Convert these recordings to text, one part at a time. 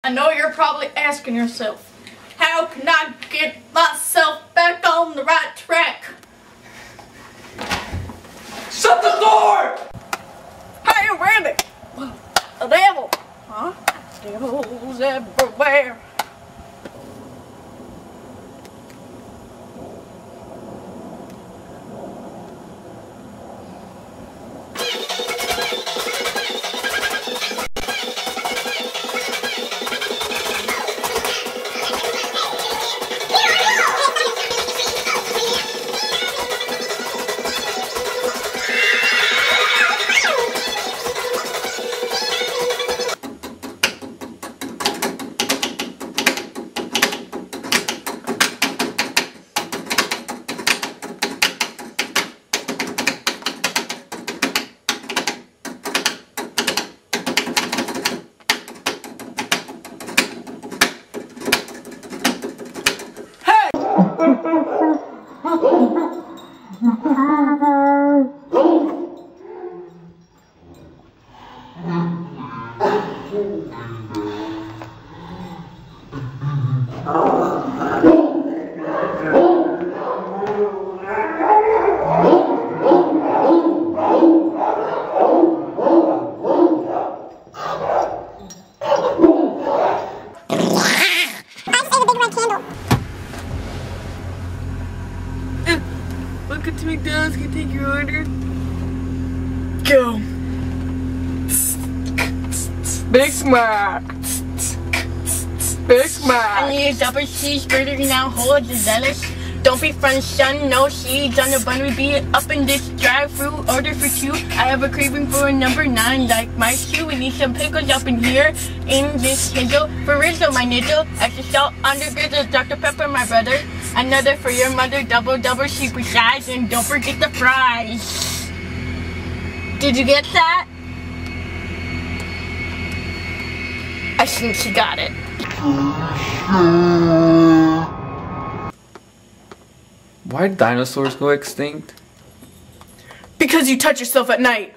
I know you're probably asking yourself, how can I get myself back on the right track? Shut the door! Hey, Randy! The devil! Huh? Devils everywhere. Welcome to McDonald's. Can I take your order? Go. Mr.Mack. Mr.Mack. I need a double cheeseburger now. Hold the zealous. Don't be front, son. No seeds on the bun. We be up in this drive-thru. Order for two. I have a craving for a number 9 like my shoe. We need some pickles up in here in this hizzle. For Rizzo, my nizzle. Extra salt under grizzle. Dr. Pepper, my brother. Another for your mother. Double super size. And don't forget the fries. Did you get that? I think she got it. Why did dinosaurs go extinct? Because you touch yourself at night.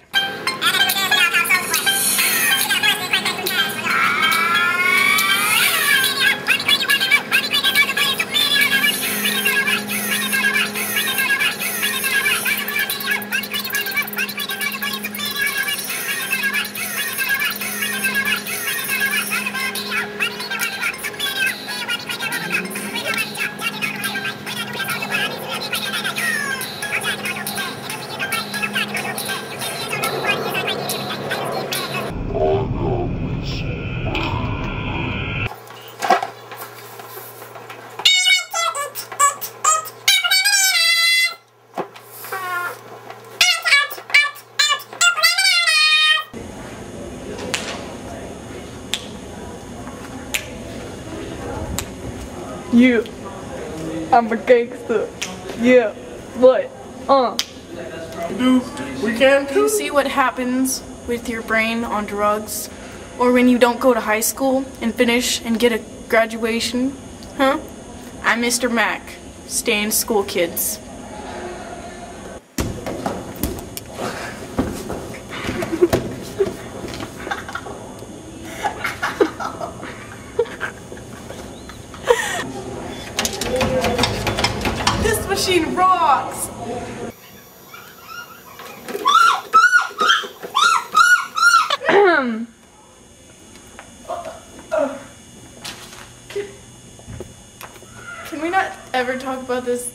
Yeah, I'm a gangster. Yeah, what? Do you see what happens with your brain on drugs? Or when you don't go to high school and finish and get a graduation? Huh? I'm Mr. Mack. Stay in school, kids. This machine rocks! Can we not ever talk about this